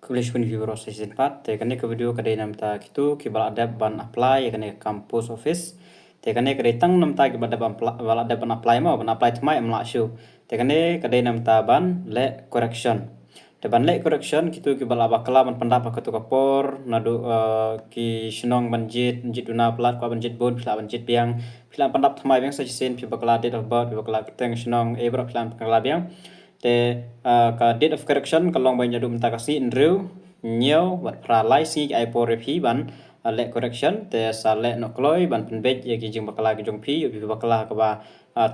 Kulish pun viewer season 4 te kane ke video kadai nam ta kitu ki bal ada ban apply kane campus office te kane kadai tang nam ta ki bal ada ban apply ma ban apply tmai amla shu te kane kadai nam ta ban le correction te ban le correction kitu ki bal abakala ban pandap ka kapor nadu ki shnong banjit jituna plat kwa banjit bod pla banjit piang pla pandap tmai bang season pi bakala date of birth bakala teng shnong ebra plan bakala biang te ka date of correction kalong ban jadu mta kasi nriu nhiều vật fra lai si ai po repi ban le correction te sa le no kloi ban penbej ye ki jing bakala ki jong pi yu bakala ka ba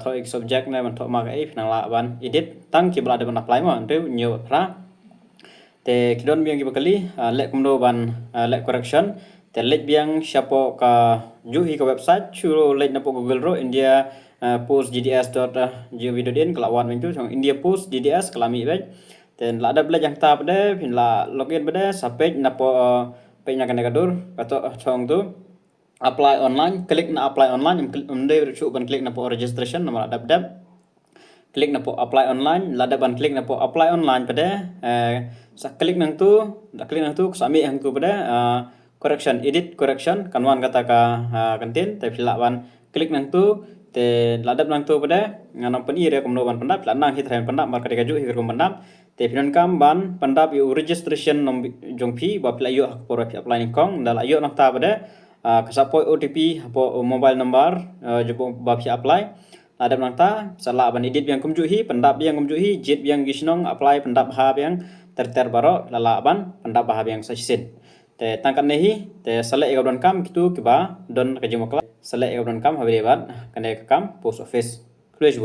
thoi subject na ban tho ma ai nang la ban edit tang ki bla de ban apply ma nriu nhiều vật fra te kidon biang ki bakali le kumdo ban le correction te le biang shapo ka ju hi ka website chu le na po google ro india post gds.gov.in kelawan itu trong india post gds kelami baik dan la ada belajar yang tab de pin la login bede sampai na po pe nya kan kadur atau trong tu apply online klik na apply online mde chu ban klik na po registration nomor ada klik na po apply online la ban klik na po apply online pada sa klik nang tu sami hang tu pada correction edit correction kanwan kata ka content tapi lawan klik nang tu te ladap nang tu pada nganam pen ire komno ban pandap la nang hit ren pandap mar kadeka ju hir kom pandap te pinon kam ban pandap yu registration nom jongpi ba pla yu por apply ni kong dal ayo nak ta pada kasapoi otp po mobile number jopo ba apply ada nang ta sala ban edit yang kumju hi pandap yang kumju hi jet yang gisnong apply pandap ha yang ter baro lala ban pandap ha yang sasin te tangkan nehi te sala e don kam kitu kiba don ka jimo kala sala e don kam habe ban kane kam post office please